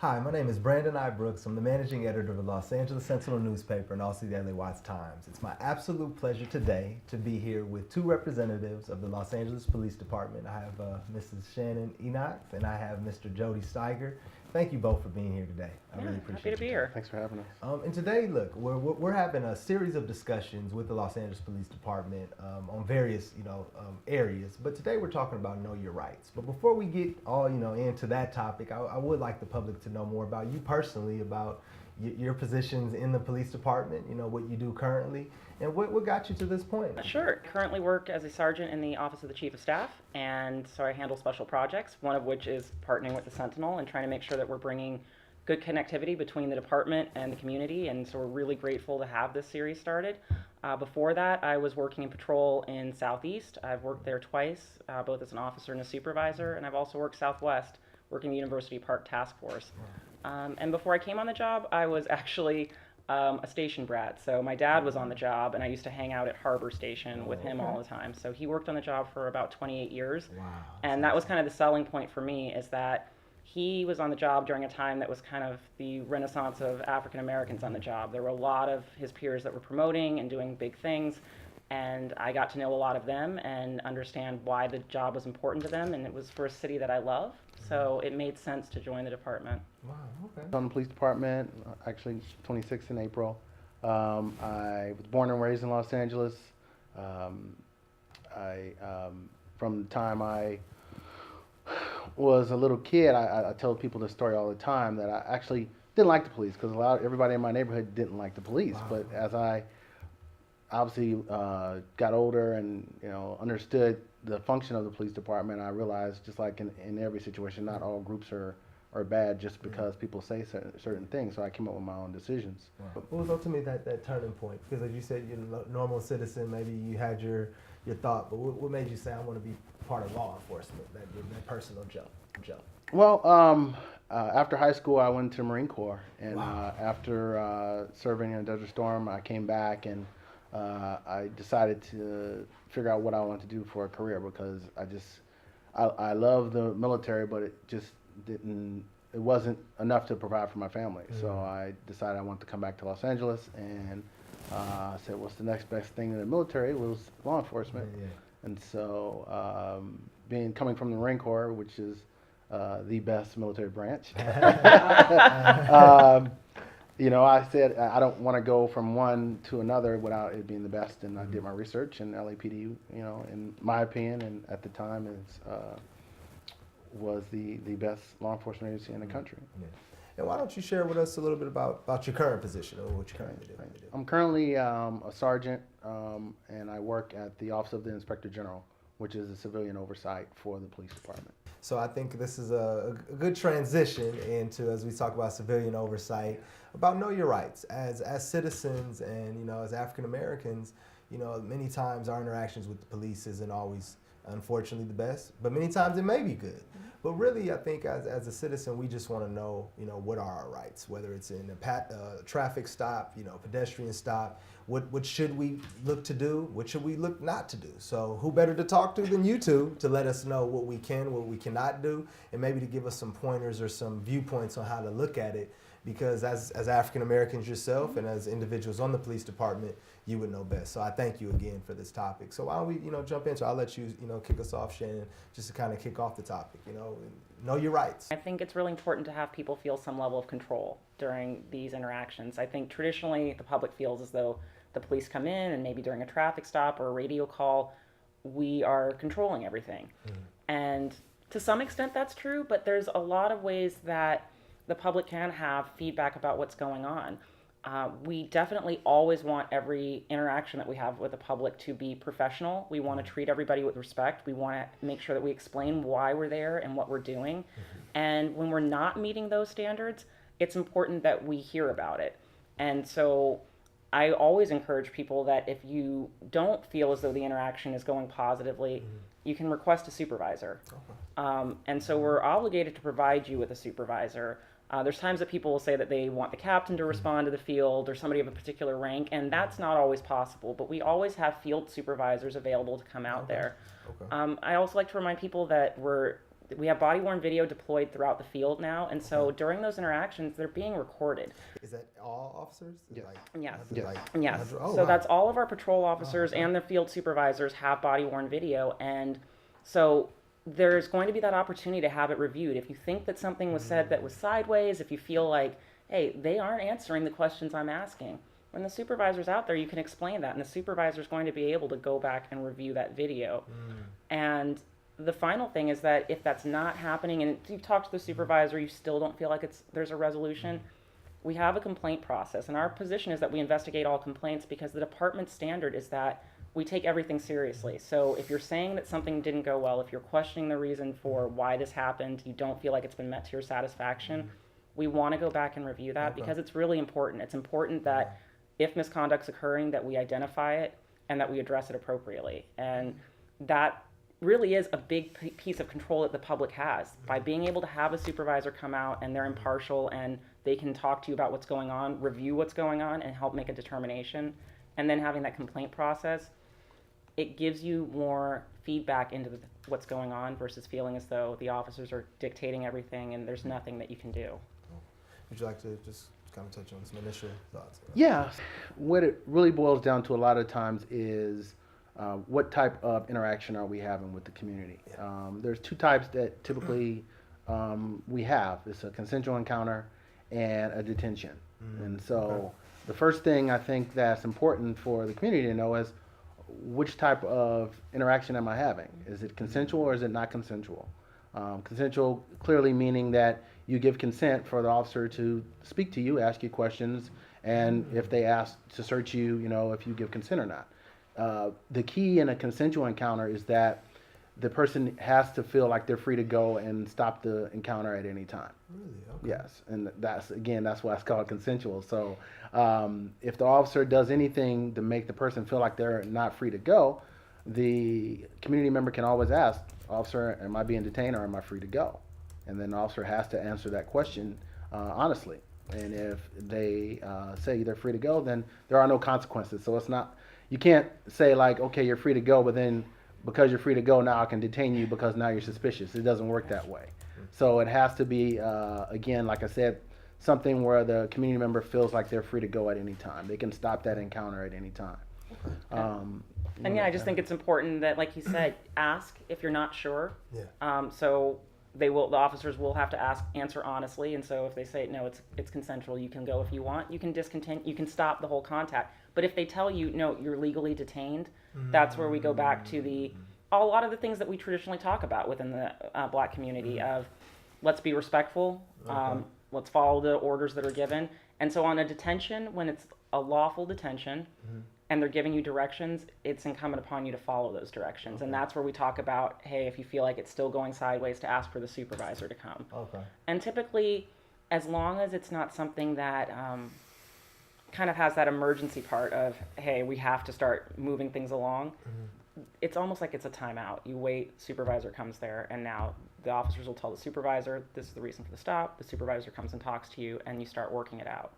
Hi, my name is Brandon I. Brooks. I'm the managing editor of the Los Angeles Sentinel newspaper and also the LA Times. It's my absolute pleasure today to be here with two representatives of the Los Angeles Police Department. I have Mrs. Shannon Enoch and I have Mr. Jody Steiger. Thank you both for being here today. I really appreciate happy to be your here. time. Thanks for having us. And today, look, we're having a series of discussions with the Los Angeles Police Department on various areas. But today we're talking about know your rights. But before we get all into that topic, I would like the public to know more about you personally, about your positions in the police department. You know what you do currently, and what got you to this point. Sure. Currently work as a sergeant in the Office of the Chief of Staff, and so I handle special projects, one of which is partnering with the Sentinel and trying to make sure that we're bringing good connectivity between the department and the community, and so we're really grateful to have this series started. Before that, I was working in patrol in Southeast. I've worked there twice, both as an officer and a supervisor, and I've also worked Southwest, working the University Park Task Force. And before I came on the job, I was actually a station brat. So my dad was on the job, and I used to hang out at Harbor Station with him all the time. So he worked on the job for about 28 years. Wow. And that was kind of the selling point for me, is that he was on the job during a time that was kind of the renaissance of African Americans on the job. There were a lot of his peers that were promoting and doing big things, and I got to know a lot of them and understand why the job was important to them, and it was for a city that I love. So it made sense to join the department. Wow. Okay. I'm in the police department, actually 26 in April. I was born and raised in Los Angeles. From the time I was a little kid, I tell people this story all the time, that I actually didn't like the police because everybody in my neighborhood didn't like the police. Wow. But as I obviously got older and understood the function of the police department, I realized, just like in every situation, not all groups are bad just because people say certain things. So I came up with my own decisions. Wow. What was ultimately that turning point? Because as you said, you're a normal citizen, maybe you had your thought, but what made you say, I want to be part of law enforcement, that personal jump? Well, after high school, I went to the Marine Corps, and Wow. after serving in Desert Storm, I came back and I decided to figure out what I wanted to do for a career, because I love the military, but it wasn't enough to provide for my family. So I decided I wanted to come back to Los Angeles, and I said, what's the next best thing in the military? It was law enforcement. Yeah. And so coming from the Marine Corps, which is the best military branch, I said I don't want to go from one to another without it being the best, and I did my research, and LAPD, in my opinion, and at the time, was the best law enforcement agency in the country. Yeah. And why don't you share with us a little bit about your current position, or what you currently do? I'm currently a sergeant, and I work at the Office of the Inspector General, which is a civilian oversight for the police department. So I think this is a good transition into, as we talk about civilian oversight, about know your rights as citizens, and as African Americans. Many times our interactions with the police isn't always, unfortunately, the best, but many times it may be good. But really, I think as a citizen, we just want to know, what are our rights, whether it's in a traffic stop, pedestrian stop. What should we look to do? What should we look not to do? So who better to talk to than you two to let us know what we can, what we cannot do, and maybe to give us some pointers or some viewpoints on how to look at it. Because as African Americans yourself and as individuals on the police department, you would know best. So I thank you again for this topic. So why don't we, jump in? So I'll let you, kick us off, Shannon, just to kind of kick off the topic. Know your rights. I think it's really important to have people feel some level of control during these interactions. I think traditionally the public feels as though the police come in and maybe during a traffic stop or a radio call, we are controlling everything. And to some extent that's true, but there's a lot of ways that the public can have feedback about what's going on. We definitely always want every interaction that we have with the public to be professional. We want to treat everybody with respect. We want to make sure that we explain why we're there and what we're doing. And when we're not meeting those standards, it's important that we hear about it. And so I always encourage people that if you don't feel as though the interaction is going positively, you can request a supervisor. And so we're obligated to provide you with a supervisor. There's times that people will say that they want the captain to respond to the field or somebody of a particular rank, and that's not always possible, but we always have field supervisors available to come out there. I also like to remind people that we have body-worn video deployed throughout the field now, and so during those interactions, they're being recorded. Is that all officers? Yes. Yes. is it like Yes. 100? Oh, So wow. that's all of our patrol officers okay. and the field supervisors have body-worn video, and so there's going to be that opportunity to have it reviewed. If you think that something was said that was sideways, if you feel like, hey, they aren't answering the questions I'm asking, when the supervisor's out there, you can explain that, and the supervisor's going to be able to go back and review that video. And the final thing is that if that's not happening, and you've talked to the supervisor, you still don't feel like there's a resolution, we have a complaint process, and our position is that we investigate all complaints because the department standard is that we take everything seriously. So if you're saying that something didn't go well, if you're questioning the reason for why this happened, you don't feel like it's been met to your satisfaction, we want to go back and review that because it's really important. It's important that if misconduct's occurring, that we identify it and that we address it appropriately. And that really is a big piece of control that the public has. By being able to have a supervisor come out and they're impartial and they can talk to you about what's going on, review what's going on, and help make a determination, and then having that complaint process, it gives you more feedback into what's going on versus feeling as though the officers are dictating everything and there's nothing that you can do. Would you like to just kind of touch on some initial thoughts? Yeah, what it really boils down to a lot of times is what type of interaction are we having with the community? There's two types that typically we have. It's a consensual encounter and a detention. And so the first thing I think that's important for the community to know is which type of interaction am I having? Is it consensual or is it not consensual? Consensual clearly meaning that you give consent for the officer to speak to you, ask you questions, and if they ask to search you, if you give consent or not. The key in a consensual encounter is that the person has to feel like they're free to go and stop the encounter at any time. Really? Okay. Yes, and that's why it's called consensual. So if the officer does anything to make the person feel like they're not free to go, the community member can always ask, officer, am I being detained or am I free to go? And then the officer has to answer that question honestly. And if they say they're free to go, then there are no consequences. So it's not, you can't say like, okay, you're free to go, but then because you're free to go, now I can detain you because now you're suspicious. It doesn't work that way. So it has to be, again, like I said, something where the community member feels like they're free to go at any time. They can stop that encounter at any time. And yeah, I just think it's important that, like you said, ask if you're not sure. Yeah. So the officers will have to answer honestly. And so if they say no, it's consensual, you can go if you want. You can discontinue. You can stop the whole contact. But if they tell you no, you're legally detained, that's where we go back to a lot of the things that we traditionally talk about within the Black community of let's be respectful, let's follow the orders that are given. And so on a detention, when it's a lawful detention and they're giving you directions, it's incumbent upon you to follow those directions. And that's where we talk about, hey, if you feel like it's still going sideways, to ask for the supervisor to come. Okay. And typically, as long as it's not something that kind of has that emergency part of, hey, we have to start moving things along, it's almost like it's a timeout. You wait, supervisor comes there, and now the officers will tell the supervisor, this is the reason for the stop. The supervisor comes and talks to you, and you start working it out.